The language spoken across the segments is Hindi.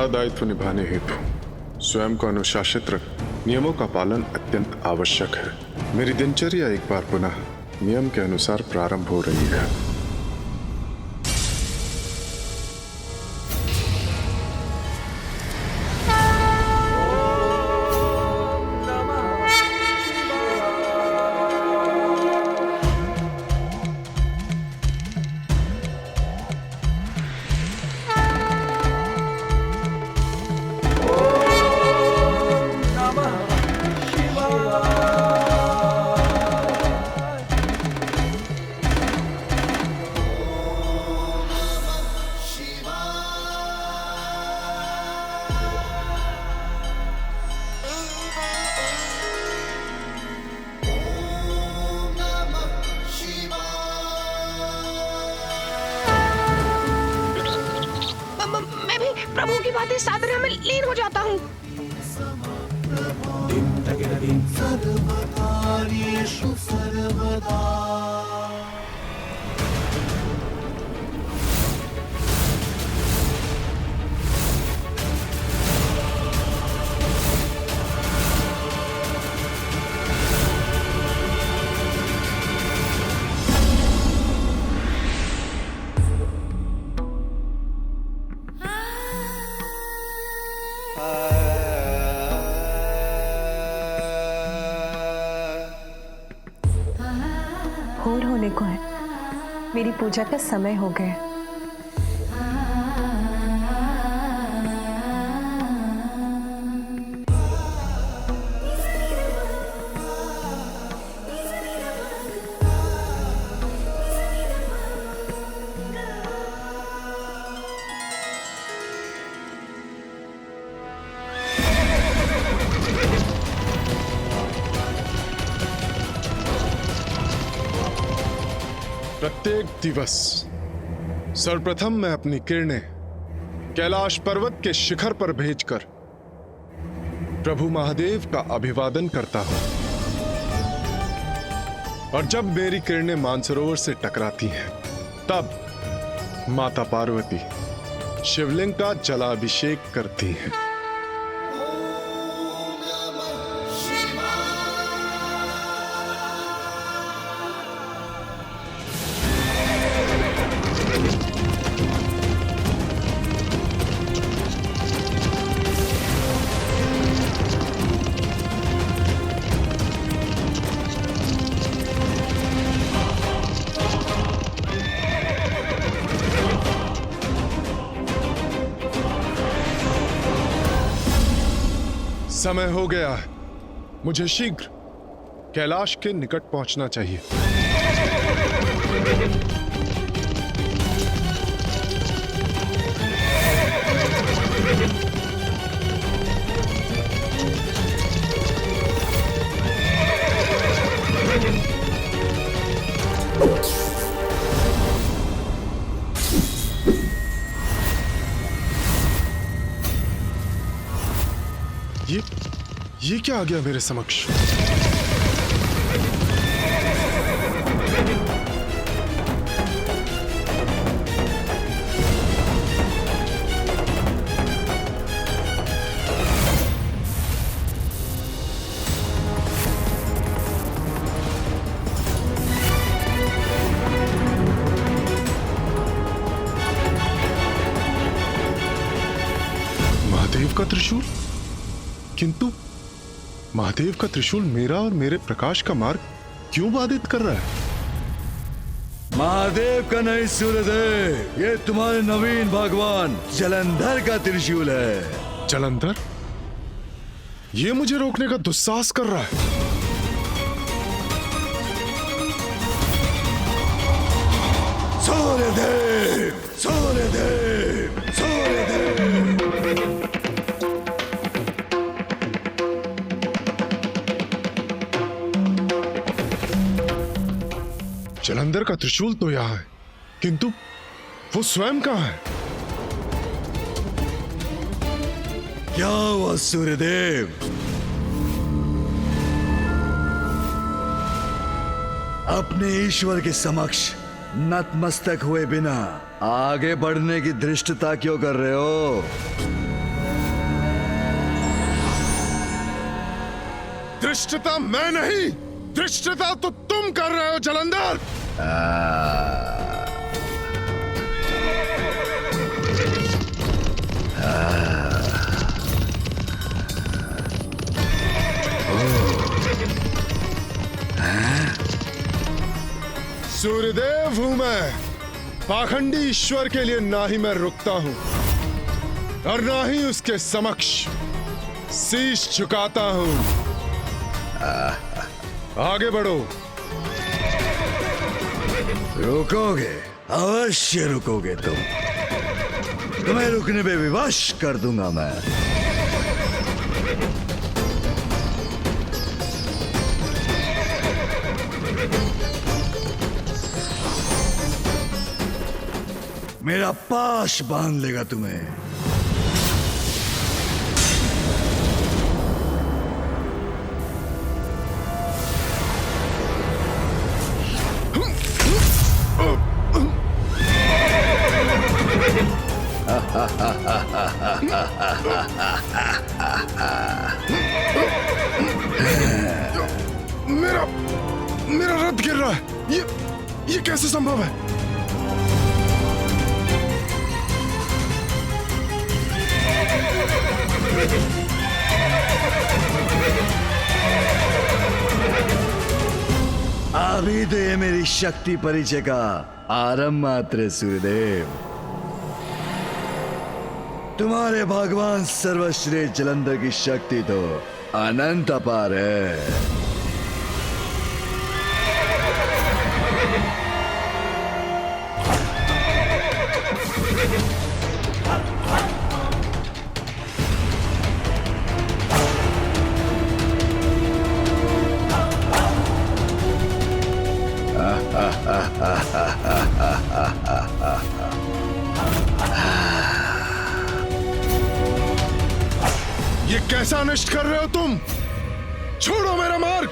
उत्तरदायित्व निभाने हेतु स्वयं को अनुशासित रख नियमों का पालन अत्यंत आवश्यक है। मेरी दिनचर्या एक बार पुनः नियम के अनुसार प्रारंभ हो रही है। मैं भी प्रभु की बातें साधना में लीन हो जाता हूँ। भोर होने को है, मेरी पूजा का समय हो गया। प्रत्येक दिवस सर्वप्रथम मैं अपनी किरणें कैलाश पर्वत के शिखर पर भेजकर प्रभु महादेव का अभिवादन करता हूं, और जब मेरी किरणें मानसरोवर से टकराती हैं, तब माता पार्वती शिवलिंग का जलाभिषेक करती हैं। समय हो गया है, मुझे शीघ्र कैलाश के निकट पहुंचना चाहिए। ये क्या आ गया मेरे समक्ष? महादेव का त्रिशूल, किंतु महादेव का त्रिशूल मेरा और मेरे प्रकाश का मार्ग क्यों बाधित कर रहा है? महादेव का नहीं सूर्यदेव, ये तुम्हारे नवीन भगवान जलंधर का त्रिशूल है। जलंधर? ये मुझे रोकने का दुस्साहस कर रहा है। सूर्यदेव, सूर्यदेव, सूर्यदेव। जलंधर का त्रिशूल तो यहां है, किंतु वो स्वयं कहां है? क्या हुआ सूर्यदेव? अपने ईश्वर के समक्ष नतमस्तक हुए बिना आगे बढ़ने की धृष्टता क्यों कर रहे हो? धृष्टता मैं नहीं, धृष्टता तो तुम कर रहे हो जलंधर। सूर्यदेव हूं मैं, पाखंडी ईश्वर के लिए ना ही मैं रुकता हूं और ना ही उसके समक्ष शीश झुकाता हूं। आगे बढ़ो। रुकोगे? अवश्य रुकोगे तुम। तुम्हें रुकने पे विवश कर दूंगा मैं। मेरा पाश बांध लेगा तुम्हें। मेरा मेरा रथ गिर रहा है। ये कैसे संभव है? अभी तो ये मेरी शक्ति परिचय का आरंभ मात्र है सूर्यदेव। तुम्हारे भगवान सर्वश्रेष्ठ जलंधर की शक्ति तो अनंत अपार है। ये कैसा अनिष्ट कर रहे हो तुम? छोड़ो मेरा मार्ग।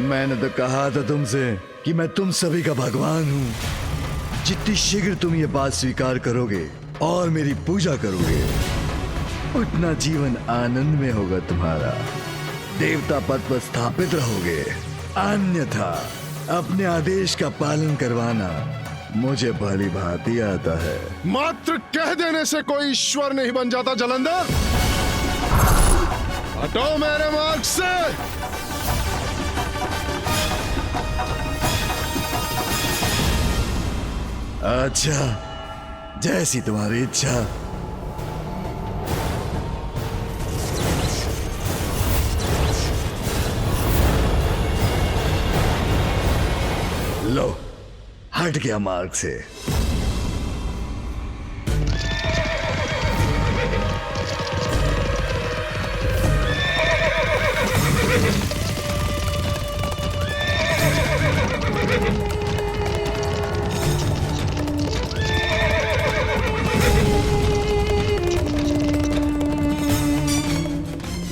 मैंने तो कहा था तुमसे कि मैं तुम सभी का भगवान हूं। जितनी शीघ्र तुम ये बात स्वीकार करोगे और मेरी पूजा करोगे, उतना जीवन आनंद में होगा तुम्हारा। देवता पद पर स्थापित रहोगे। अन्यथा अपने आदेश का पालन करवाना मुझे भली भांति आता है। मात्र कह देने से कोई ईश्वर नहीं बन जाता जलंधर। हटो मेरे मार्ग से। अच्छा, जैसी तुम्हारी इच्छा। लो, हट गया मार्ग से।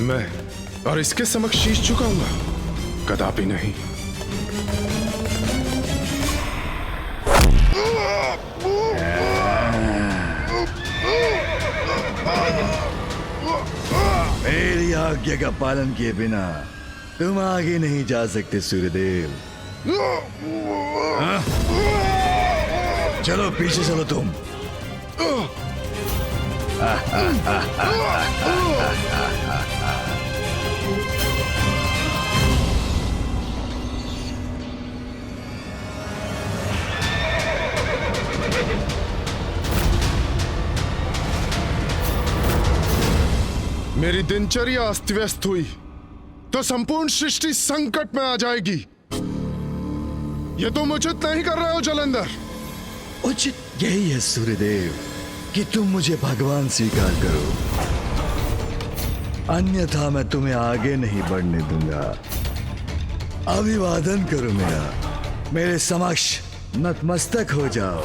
मैं और इसके समक्ष शीश झुकाऊंगा? कदापि नहीं। मेरी आज्ञा का पालन किए बिना तुम आगे नहीं जा सकते सूर्यदेव। हाँ? चलो पीछे चलो तुम। मेरी दिनचर्या अस्त व्यस्त हुई तो संपूर्ण सृष्टि संकट में आ जाएगी। ये तुम उचित नहीं कर रहे हो जलंधर। उचित यही है सूर्यदेव कि तुम मुझे भगवान स्वीकार करो, अन्यथा मैं तुम्हें आगे नहीं बढ़ने दूंगा। अभिवादन करो मेरे समक्ष नतमस्तक हो जाओ।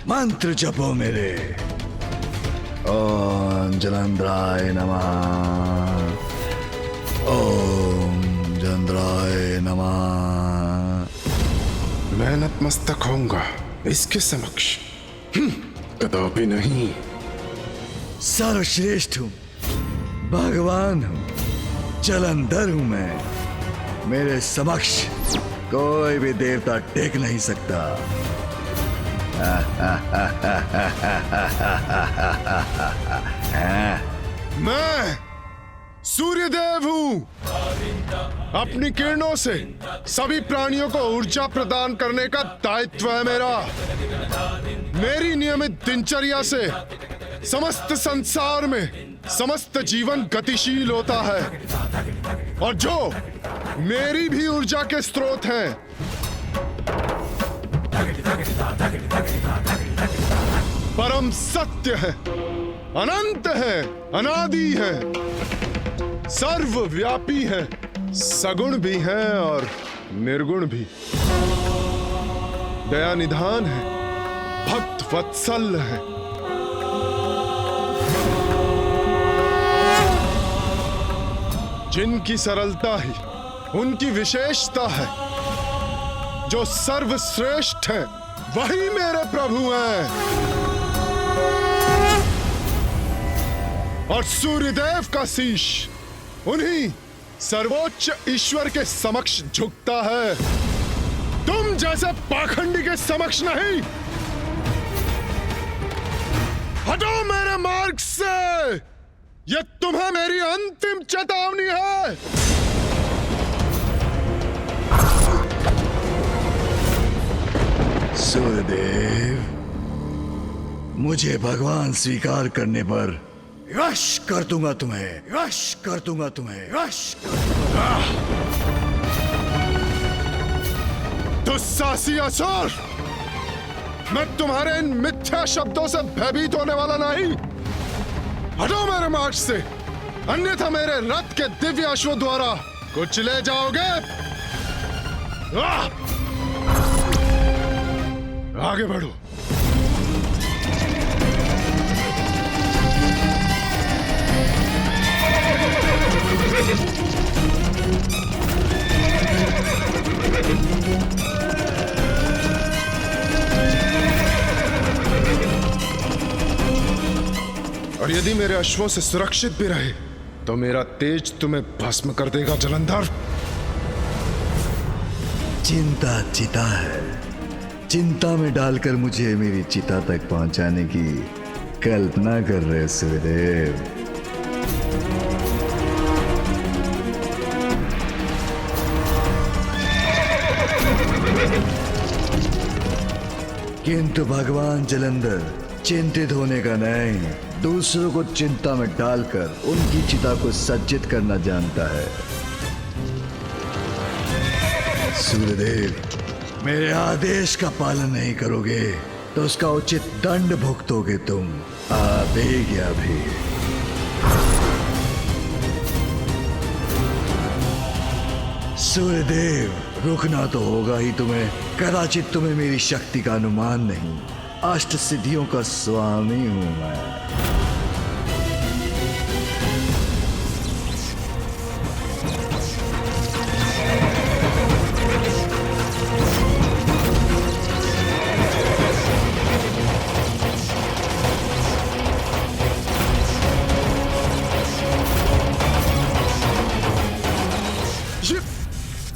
मंत्र जपो मेरे। ओम जलंधराय नमः। ओम जलंधराय नमः। मैं नतमस्तक होऊंगा इसके समक्ष? कदापि नहीं। सर्वश्रेष्ठ हूं, भगवान हूं, जलंधर हूं मैं। मेरे समक्ष कोई भी देवता टेक नहीं सकता। मैं सूर्यदेव हूं। अपनी किरणों से सभी प्राणियों को ऊर्जा प्रदान करने का दायित्व है मेरा। मेरी नियमित दिनचर्या से समस्त संसार में समस्त जीवन गतिशील होता है, और जो मेरी भी ऊर्जा के स्रोत हैं, परम सत्य है, अनंत है, अनादि है, सर्वव्यापी है, सगुण भी है और निर्गुण भी, दया निधान है, भक्त वत्सल है। जिनकी सरलता ही उनकी विशेषता है, जो सर्वश्रेष्ठ है वही मेरे प्रभु हैं। और सूर्यदेव का शीश उन्हीं सर्वोच्च ईश्वर के समक्ष झुकता है, तुम जैसे पाखंडी के समक्ष नहीं। हटो मेरे मार्ग से, यह तुम्हें मेरी अंतिम चेतावनी है। सूर्यदेव, मुझे भगवान स्वीकार करने पर यश कर दूंगा तुम्हें, यश कर दूंगा तुम्हें, यश कर दूंगा। दुस्साहसी असुर, मैं तुम्हारे इन मिथ्या शब्दों से भयभीत होने वाला नहीं। हटो मेरे मार्ग से, अन्यथा मेरे रथ के दिव्य अश्व द्वारा कुचले जाओगे। आगे बढ़ो। और यदि मेरे अश्वों से सुरक्षित भी रहे तो मेरा तेज तुम्हें भस्म कर देगा जलंधर। चिंता चिता है, चिंता में डालकर मुझे मेरी चिता तक पहुंचाने की कल्पना कर रहे सूर्यदेव। किंतु भगवान जलंधर चिंतित होने का नहीं, दूसरों को चिंता में डालकर उनकी चिता को सज्जित करना जानता है। सूर्यदेव, मेरे आदेश का पालन नहीं करोगे तो उसका उचित दंड भुगतोगे तुम। आज्ञा भी। सूर्यदेव, रुकना तो होगा ही तुम्हें। कदाचित तुम्हें मेरी शक्ति का अनुमान नहीं, अष्ट सिद्धियों का स्वामी हूं मैं।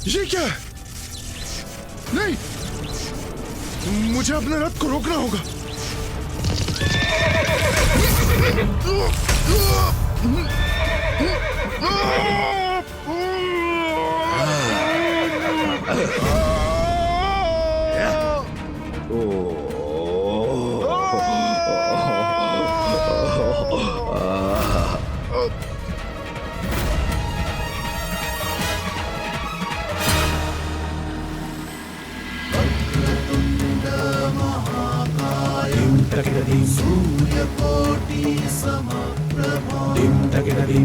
ये क्या है? नहीं, मुझे अपने रथ को रोकना होगा। सूर्यकोटि समप्रभा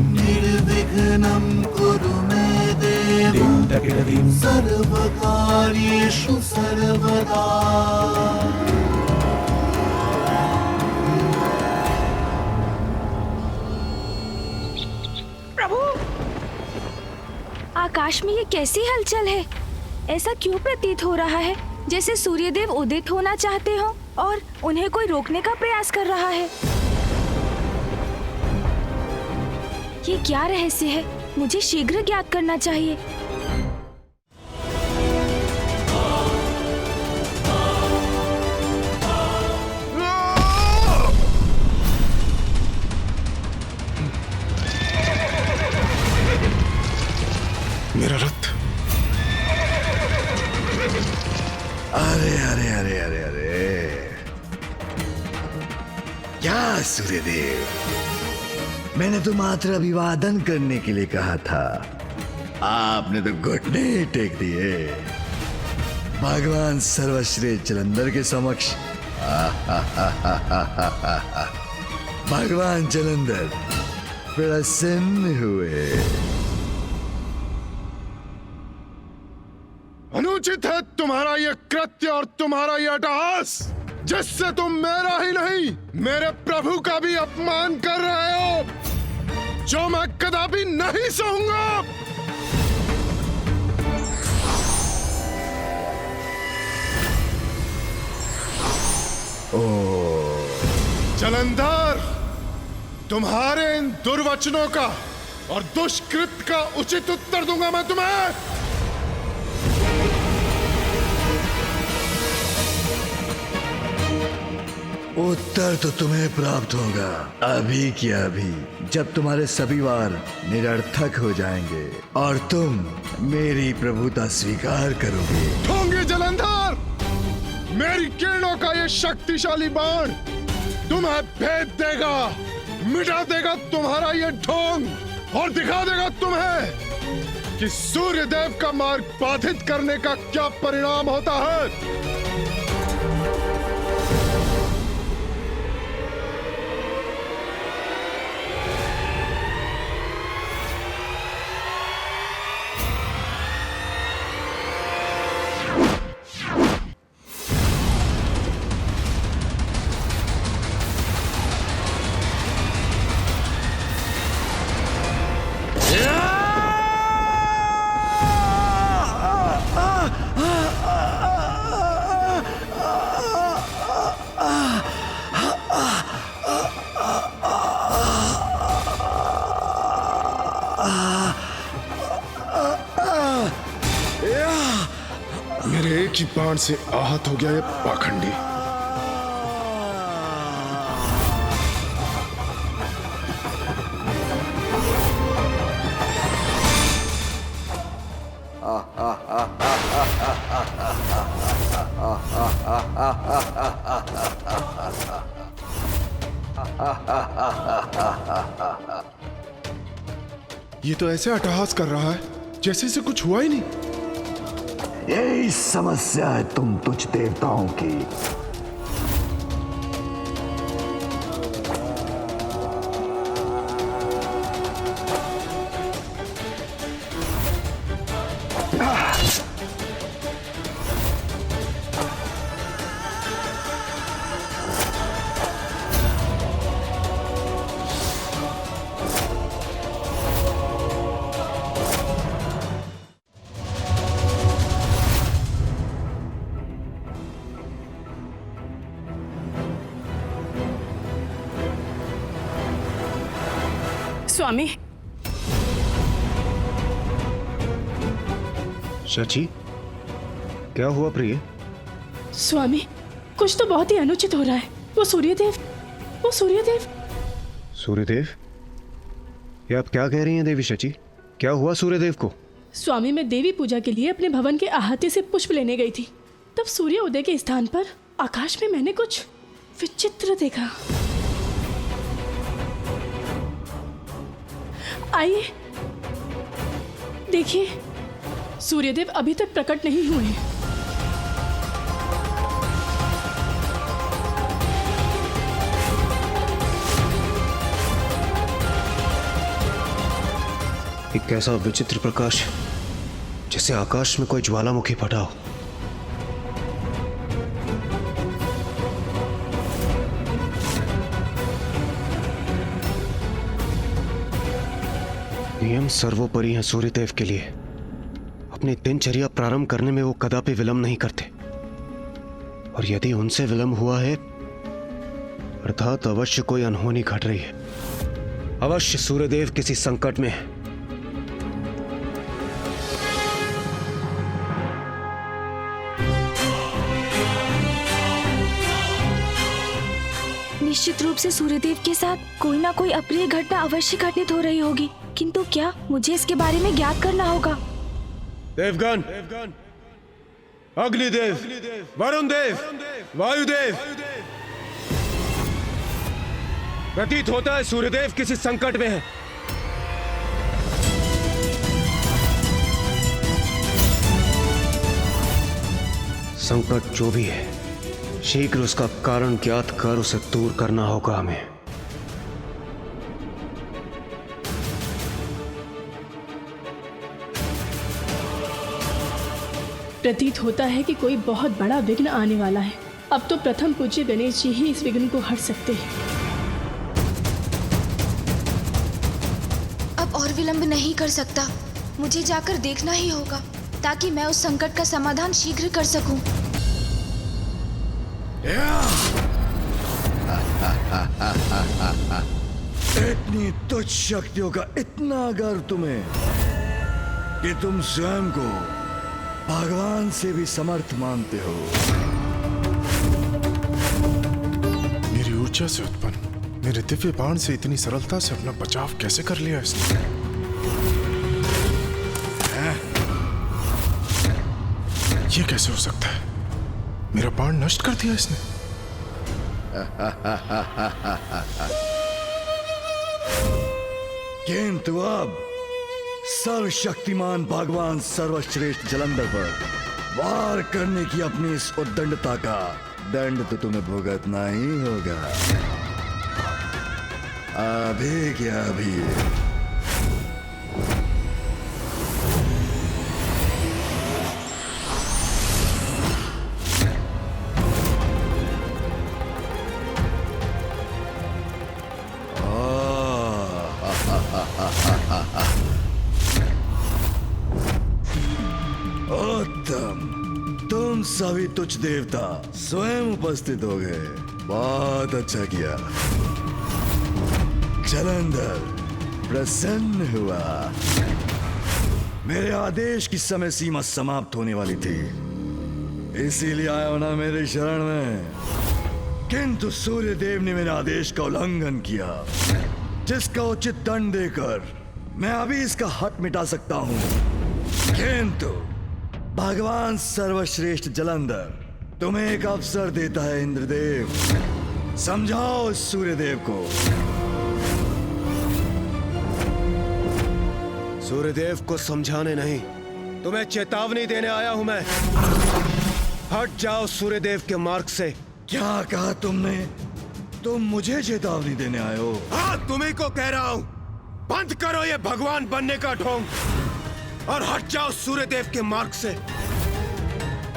निर्विघ्नं कुरु मे देव सर्वकार्येषु सर्वदा। प्रभु, आकाश में ये कैसी हलचल है? ऐसा क्यों प्रतीत हो रहा है जैसे सूर्यदेव उदित होना चाहते हो और उन्हें कोई रोकने का प्रयास कर रहा है। ये क्या रहस्य है? मुझे शीघ्र ज्ञात करना चाहिए। क्या सूर्यदेव, मैंने तो मात्र अभिवादन करने के लिए कहा था, आपने तो घुटने ही टेक दिए भगवान सर्वश्रेष्ठ जलंधर के समक्ष। भगवान जलंधर प्रसन्न हुए। अनुचित है तुम्हारा यह कृत्य और तुम्हारा यह अट्टहास, जिससे तुम मेरा ही नहीं मेरे प्रभु का भी अपमान कर रहे हो, जो मैं कदापि नहीं सहूंगा। जलंधर, तुम्हारे इन दुर्वचनों का और दुष्कृत का उचित उत्तर दूंगा मैं तुम्हें। उत्तर तो तुम्हें प्राप्त होगा अभी की अभी, जब तुम्हारे सभी वार निरर्थक हो जाएंगे और तुम मेरी प्रभुता स्वीकार करोगे। ढोंगी जलंधर, मेरी किरणों का ये शक्तिशाली बाण तुम्हें भेद देगा, मिटा देगा तुम्हारा ये ढोंग और दिखा देगा तुम्हें कि सूर्यदेव का मार्ग बाधित करने का क्या परिणाम होता है। मेरे एक ही बाण से आहत हो गया ये पाखंडी। ये तो ऐसे अट्टहास कर रहा है जैसे इसे कुछ हुआ ही नहीं। यही समस्या है तुम तुझ देवताओं की। स्वामी, शची, क्या हुआ प्रिय? स्वामी, कुछ तो बहुत ही अनुचित हो रहा है। वो सूर्यदेव सूर्यदेव? ये आप क्या कह रही हैं देवी शची? क्या हुआ सूर्यदेव को? स्वामी, मैं देवी पूजा के लिए अपने भवन के अहाते से पुष्प लेने गई थी। तब सूर्य उदय के स्थान पर आकाश में मैंने कुछ विचित्र देखा। आइए देखिए, सूर्यदेव अभी तक प्रकट नहीं हुए हैं। एक कैसा विचित्र प्रकाश, जैसे आकाश में कोई ज्वालामुखी फटा हो। नियम सर्वोपरि हैं सूर्यदेव के लिए। अपनी दिनचर्या प्रारंभ करने में वो कदापि विलंब नहीं करते, और यदि उनसे विलंब हुआ है अर्थात अवश्य कोई अनहोनी घट रही है। अवश्य सूर्यदेव किसी संकट में है। निश्चित रूप से सूर्यदेव के साथ कोई ना कोई अप्रिय घटना अवश्य घटित हो रही होगी, किंतु क्या? मुझे इसके बारे में ज्ञात करना होगा। देवगण, अग्निदेव, वरुण देव, वायुदेव, प्रतीत होता है सूर्यदेव किसी संकट में है। संकट जो भी है, शीघ्र उसका कारण ज्ञात कर उसे दूर करना होगा हमें। प्रतीत होता है कि कोई बहुत बड़ा विघ्न आने वाला है। अब तो प्रथम पूज्य गणेश जी ही इस विघ्न को हट सकते हैं। अब और विलंब नहीं कर सकता, मुझे जाकर देखना ही होगा ताकि मैं उस संकट का समाधान शीघ्र कर सकूं। इतनी तुच्छ शक्तियों का इतना गर्व तुम्हें कि तुम स्वयं को भगवान से भी समर्थ मानते हो। मेरी ऊर्जा से उत्पन्न मेरे दिव्य बाण से इतनी सरलता से अपना बचाव कैसे कर लिया इसने? ये कैसे हो सकता है? मेरा बाण नष्ट कर दिया इसने। किंतु अब सर्वशक्तिमान भगवान सर्वश्रेष्ठ जलंधर पर वार करने की अपनी इस उद्दंडता का दंड तो तुम्हें भुगतना ही होगा। अभी क्या अभी। उत्तम, तुम सभी तुच्छ देवता स्वयं उपस्थित हो गए। बहुत अच्छा किया। जलंधर प्रसन्न हुआ। मेरे आदेश की समय सीमा समाप्त होने वाली थी, इसीलिए आया होना मेरे शरण में। किंतु सूर्यदेव ने मेरे आदेश का उल्लंघन किया, जिसका उचित दंड देकर मैं अभी इसका हक मिटा सकता हूं। किंतु भगवान सर्वश्रेष्ठ जलंधर तुम्हें एक अवसर देता है। इंद्रदेव, समझाओ इस सूर्यदेव को। सूर्यदेव को समझाने नहीं, तुम्हें चेतावनी देने आया हूं मैं। हट जाओ सूर्यदेव के मार्ग से। क्या कहा तुमने? तुम मुझे चेतावनी देने आए हो? हाँ, तुम्ही को कह रहा हूं, बंद करो ये भगवान बनने का ढोंग और हट जाओ सूर्यदेव के मार्ग से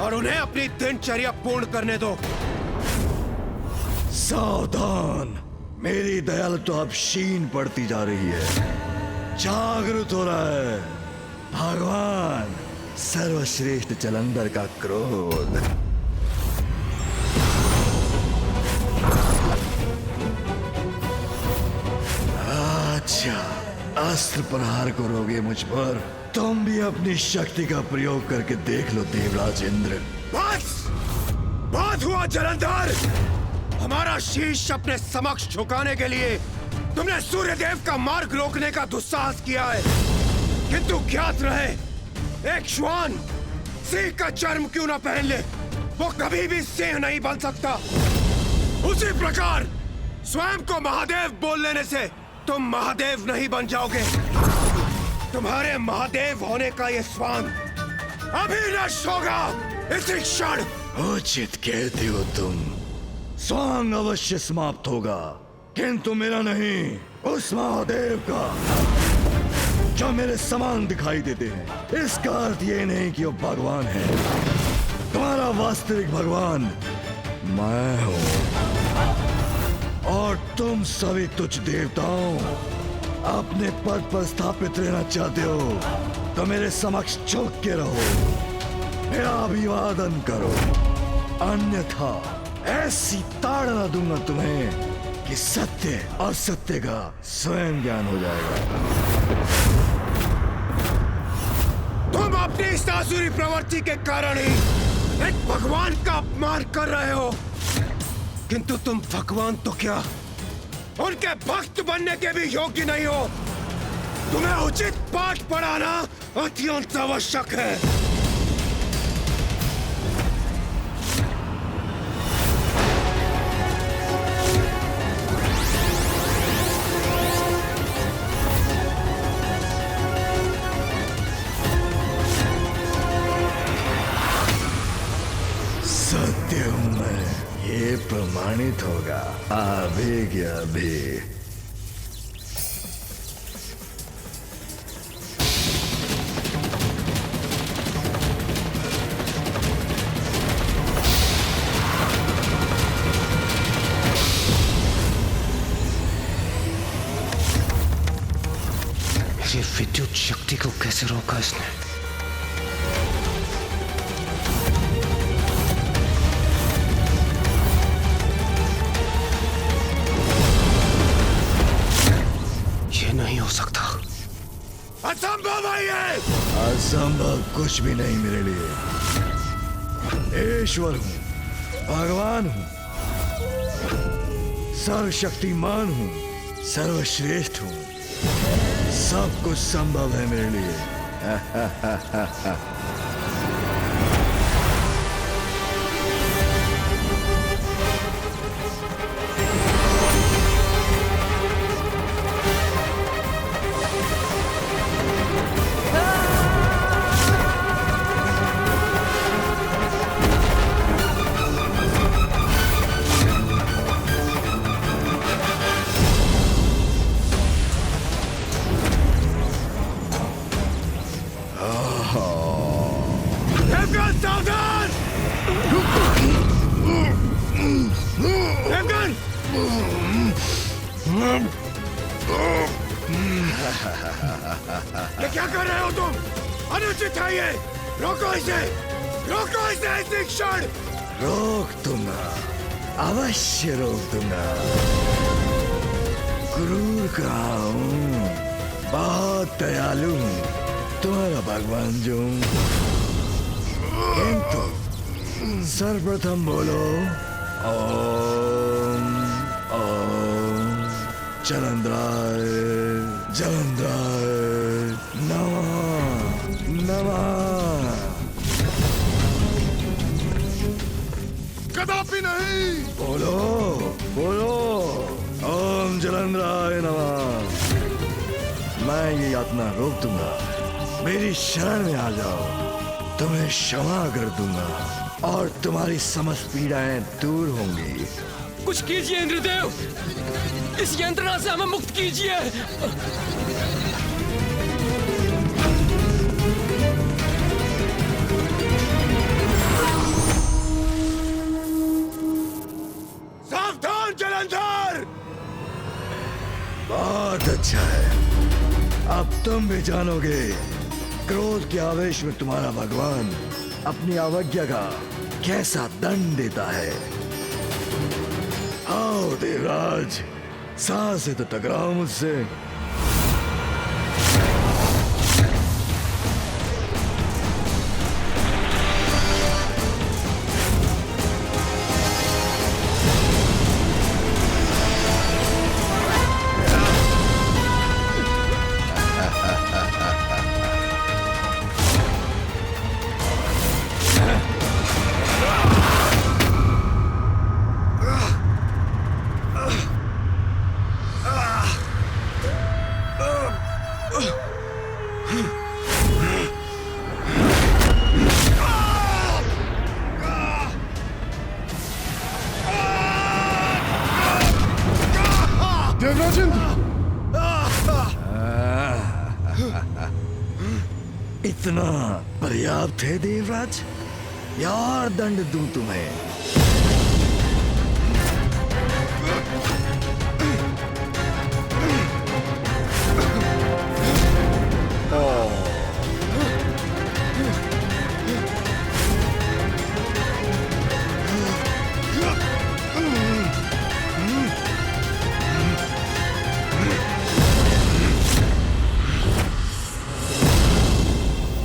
और उन्हें अपनी दिनचर्या पूर्ण करने दो। सावधान, मेरी दयालुता अब क्षीण पड़ती जा रही है। जागृत हो रहा है भगवान सर्वश्रेष्ठ जलंधर का क्रोध। अच्छा, अस्त्र प्रहार करोगे मुझ पर? तुम भी अपनी शक्ति का प्रयोग करके देख लो देवराज इंद्र। बस बहुत हुआ जलंधर। हमारा शीश अपने समक्ष झुकाने के लिए तुमने सूर्यदेव का मार्ग रोकने का दुस्साहस किया है। किंतु ज्ञात रहे, एक श्वान सिंह का चर्म क्यों ना पहन ले, वो कभी भी सिंह नहीं बन सकता। उसी प्रकार स्वयं को महादेव बोल लेने से तुम महादेव नहीं बन जाओगे। तुम्हारे महादेव होने का ये स्वांग अभी नष्ट होगा, इसी क्षण। उचित कहते हो तुम। स्वांग अवश्य समाप्त होगा, किंतु मेरा नहीं, उस महादेव का जो मेरे समान दिखाई देते हैं। इसका अर्थ ये नहीं कि वो भगवान है। तुम्हारा वास्तविक भगवान मैं हूं। और तुम सभी तुच्छ देवताओं अपने पद पर स्थापित रहना चाहते हो तो मेरे समक्ष झुक के रहो, मेरा अभिवादन करो। अन्यथा ऐसी ताड़ना दूंगा तुम्हें कि सत्य और सत्य का स्वयं ज्ञान हो जाएगा। तुम अपनी इस आसुरी प्रवृत्ति के कारण ही एक भगवान का अपमान कर रहे हो। किंतु तुम भगवान तो क्या, उनके भक्त बनने के भी योग्य नहीं हो। तुम्हें उचित पाठ पढ़ाना अत्यंत आवश्यक है। सम्मानित होगा। अभी अभी ये विद्युत शक्ति को कैसे रोका इसने? ये नहीं हो सकता। असंभव है ये। असंभव कुछ भी नहीं मेरे लिए। ईश्वर हूं, भगवान हूं, सर्वशक्तिमान हूं, सर्वश्रेष्ठ हूं। सब कुछ संभव है मेरे लिए। सावधान! देवगन! ये क्या कर रहे हो तुम? अनुचित है ये! रोको इसे! रोको इसे इस क्षण! रोक दूंगा, अवश्य रोक दूंगा। क्रूर कहाँ हूँ, बहुत दयालु हूँ, तुम्हारा भगवान जो हूँ। किंतु सर्वप्रथम बोलो ओम ओम जलंधराय जलंधराय नमः नमः। कदापि नहीं! बोलो बोलो ओम जलंधराय नमः। मैं ये यातना रोक दूंगा, मेरी शरण में आ जाओ, तुम्हें क्षमा कर दूंगा और तुम्हारी समस्त पीड़ाएं दूर होंगी। कुछ कीजिए इंद्रदेव, इस यंत्रणा से हमें मुक्त कीजिए। सावधान जलंधर! बहुत अच्छा है, अब तुम भी जानोगे क्रोध के आवेश में तुम्हारा भगवान अपनी अवज्ञा का कैसा दंड देता है। आओ देवराज, सांस से तो टकराओ मुझसे। इतना पर्याप्त है देवराज, या और दंड दूं तुम्हें?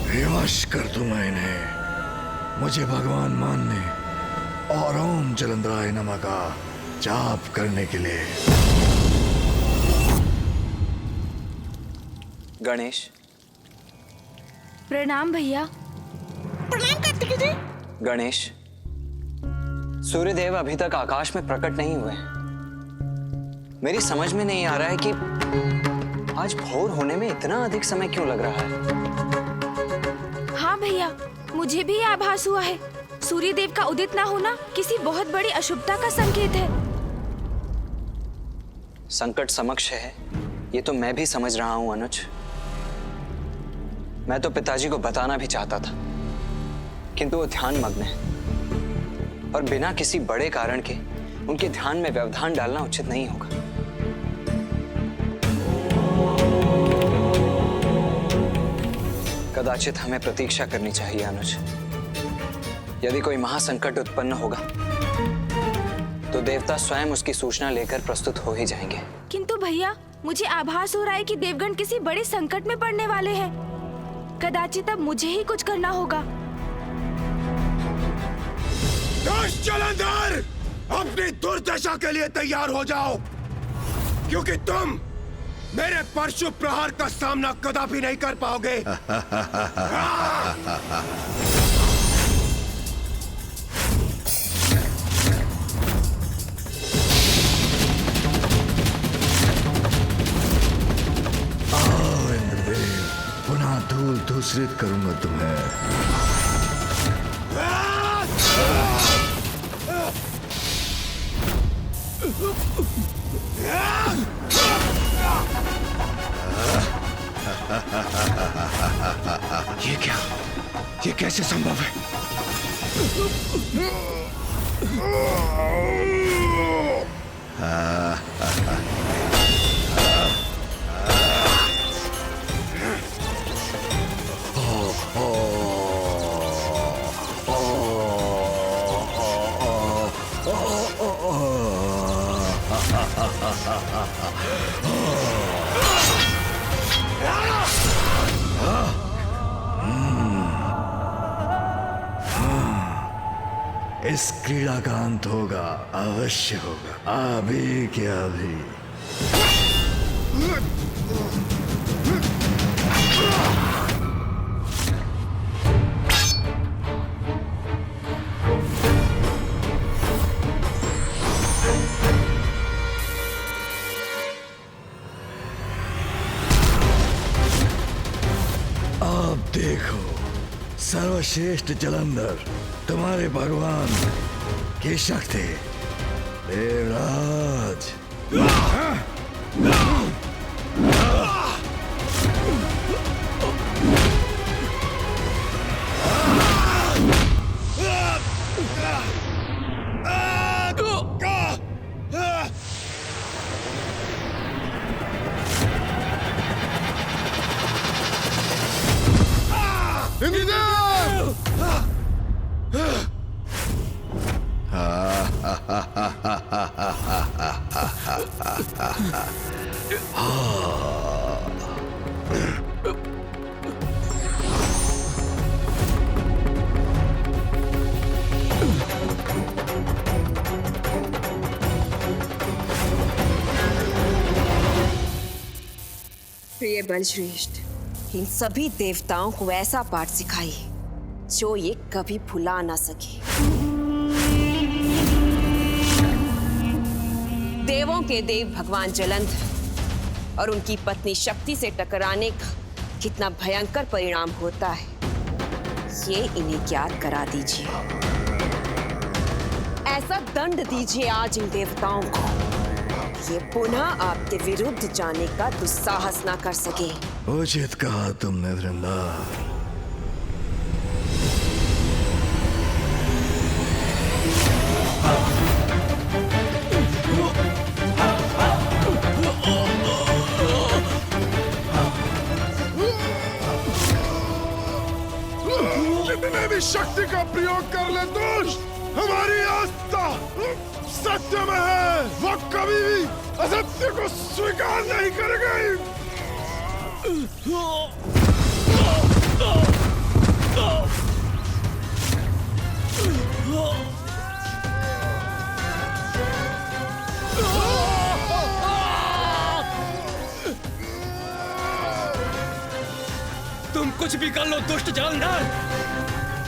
विवश कर दूंगा इन्हें मुझे भगवान मानने और ओम जलंधराय नमः का जाप करने के लिए। गणेश, प्रणाम भैया। प्रणाम कार्तिकी जी। गणेश, सूर्यदेव अभी तक आकाश में प्रकट नहीं हुए। मेरी समझ में नहीं आ रहा है कि आज भोर होने में इतना अधिक समय क्यों लग रहा है। हाँ भैया, मुझे भी ये आभास हुआ है। सूर्यदेव का उदित ना होना किसी बहुत बड़ी अशुभता का संकेत है। संकट समक्ष है, ये तो मैं भी समझ रहा हूं अनुज। मैं तो पिताजी को बताना भी चाहता था, किंतु वो ध्यान मग्न है और बिना किसी बड़े कारण के उनके ध्यान में व्यवधान डालना उचित नहीं होगा। कदाचित हमें प्रतीक्षा करनी चाहिए अनुज। यदि कोई महासंकट उत्पन्न होगा तो देवता स्वयं उसकी सूचना लेकर प्रस्तुत हो ही जाएंगे। किंतु भैया, मुझे आभास हो रहा है कि देवगण किसी बड़े संकट में पड़ने वाले हैं। कदाचित अब मुझे ही कुछ करना होगा। दुष्ट जलंधर, अपनी दुर्दशा के लिए तैयार हो जाओ, क्योंकि तुम मेरे परशु प्रहार का सामना कदापि नहीं कर पाओगे। आओ इंद्रदेव, पुनः धूल धूसरित करूंगा तुम्हें। ये क्या? ये कैसे संभव है? इस क्रीड़ा का अंत होगा, अवश्य होगा, अभी क्या अभी। अब देखो सर्वश्रेष्ठ जलंधर, तुम्हारे भगवान की शक्ति। देवराज, प्रिय बलश्रेष्ठ, इन सभी देवताओं को ऐसा पाठ सिखाइए जो ये कभी भुला ना सके। देवों के देव भगवान जलंधर और उनकी पत्नी शक्ति से टकराने का कितना भयंकर परिणाम होता है, ये इन्हें ज्ञात करा दीजिए। ऐसा दंड दीजिए आज इन देवताओं को, ये पुनः आपके विरुद्ध जाने का दुस्साहस ना कर सके। उचित कहा तुमने वृंदा। जितने भी शक्ति का प्रयोग कर ले दुष्ट, हमारी आस्था सत्य में है। वो कभी भी असत्य को स्वीकार नहीं करेंगे। तुम कुछ भी कर लो दुष्ट जलंधर,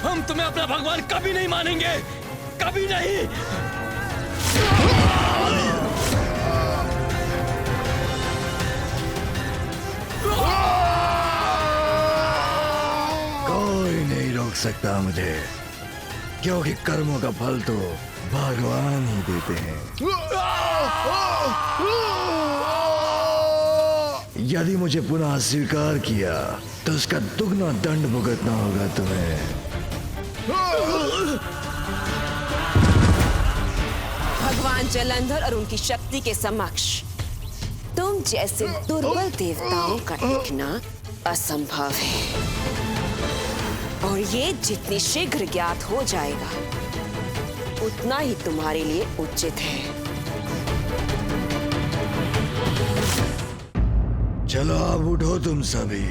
हम तुम्हें अपना भगवान कभी नहीं मानेंगे, कभी नहीं। कोई नहीं रोक सकता मुझे, क्योंकि कर्मों का फल तो भगवान ही देते हैं। यदि मुझे पुनः स्वीकार किया तो उसका दुगना दंड भुगतना होगा तुम्हें। भगवान जलंधर और उनकी शक्ति के समक्ष तुम जैसे दुर्बल देवताओं का टिकना असंभव है, और ये जितनी शीघ्र ज्ञात हो जाएगा उतना ही तुम्हारे लिए उचित है। चलो अब उठो तुम सभी।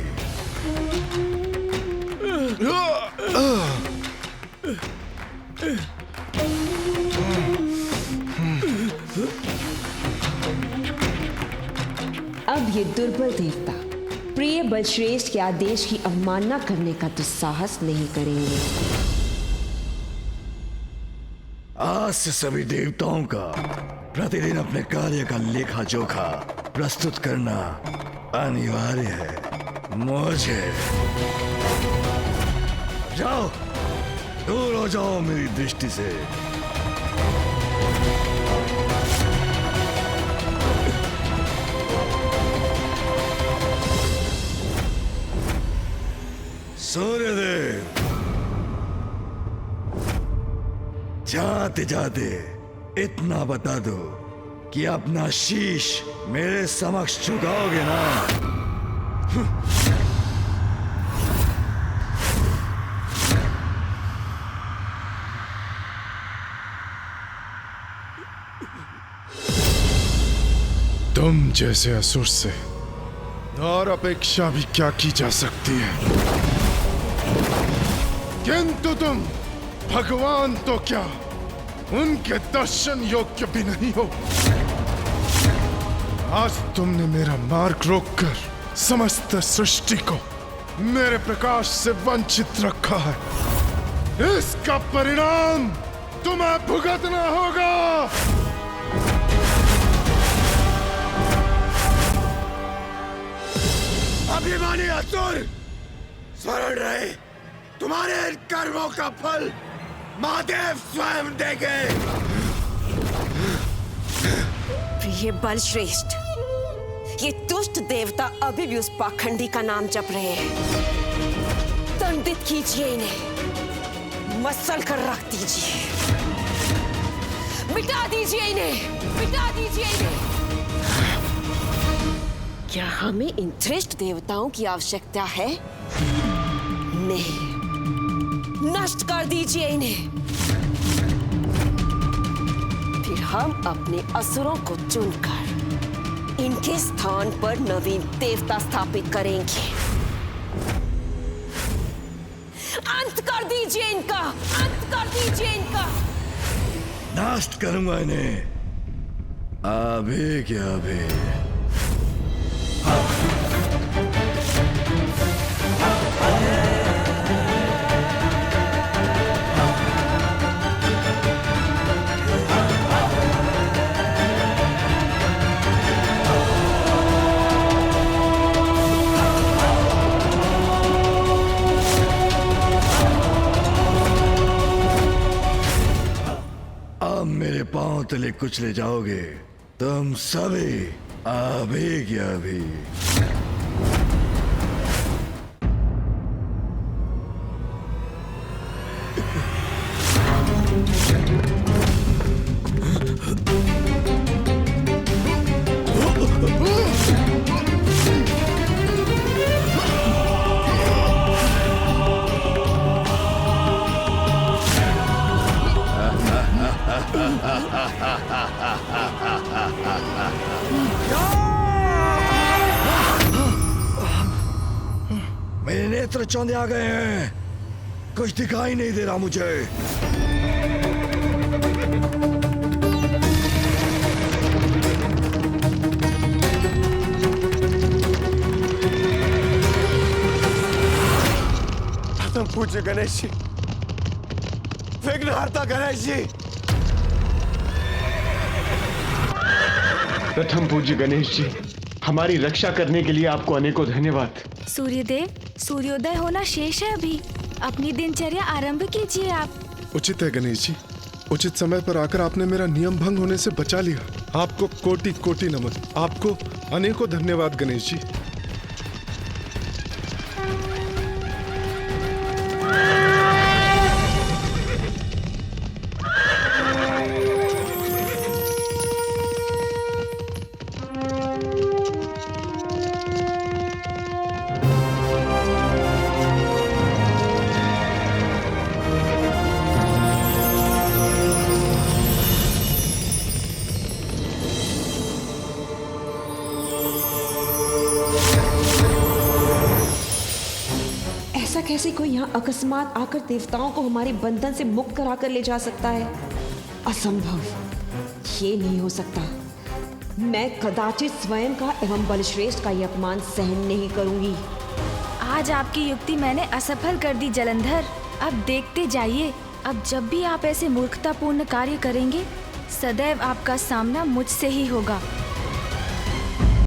अब ये दुर्बल देवता प्रिय बलश्रेष्ठ के आदेश की अवमानना करने का दुस्साहस नहीं करेंगे। आज से सभी देवताओं का प्रतिदिन अपने कार्य का लेखा जोखा प्रस्तुत करना अनिवार्य है। मुझे जाओ, दूर हो जाओ मेरी दृष्टि से। सूर्यदेव, जाते जाते इतना बता दो कि अपना शीश मेरे समक्ष झुकाओगे ना? तुम जैसे असुर से और अपेक्षा भी क्या की जा सकती है, किंतु तुम भगवान तो क्या उनके दर्शन योग्य भी नहीं हो। आज तुमने मेरा मार्ग रोककर समस्त सृष्टि को मेरे प्रकाश से वंचित रखा है। इसका परिणाम तुम्हें भुगतना होगा। अभिमानी असुर, स्मरण रहे, तुम्हारे इन कर्मों का फल महादेव स्वयं देंगे। प्रिय बलश्रेष्ठ, ये दुष्ट देवता अभी भी उस पाखंडी का नाम जप रहे हैं। दंडित कीजिए इन्हें, मसल कर रख दीजिए, मिटा दीजिए इन्हें, मिटा दीजिए इन्हें। क्या हमें इन धृष्ट देवताओं की आवश्यकता है? नहीं, नष्ट कर दीजिए इन्हें। फिर हम अपने असुरों को चुनकर इनके स्थान पर नवीन देवता स्थापित करेंगे। अंत कर दीजिए इनका, अंत कर दीजिए इनका। नष्ट करूंगा इन्हें, अभी क्या अभी। अब मेरे पांव तले कुचले जाओगे तुम सभी, अभी क्या अभी। मेरे नेत्र चौंधे आ गए हैं, कुछ दिखाई नहीं दे रहा मुझे। प्रथम पूज्य गणेश जी, विघ्नहर्ता गणेश जी। प्रथम पूज्य गणेश जी, हमारी रक्षा करने के लिए आपको अनेकों धन्यवाद। सूर्यदेव, सूर्योदय होना शेष है अभी, अपनी दिनचर्या आरंभ कीजिए आप। उचित है गणेश जी, उचित समय पर आकर आपने मेरा नियम भंग होने से बचा लिया। आपको कोटि कोटि नमन, आपको अनेकों धन्यवाद गणेश जी। कैसे कोई यहाँ अकस्मात आकर देवताओं को हमारे बंधन से मुक्त करा कर ले जा सकता है? असंभव, ये नहीं हो सकता। मैं कदाचित स्वयं का एवं बलश्रेष्ठ का ये अपमान सहन नहीं करूंगी। आज आपकी युक्ति मैंने असफल कर दी जलंधर। अब देखते जाइए, अब जब भी आप ऐसे मूर्खतापूर्ण कार्य करेंगे, सदैव आपका सामना मुझसे ही होगा।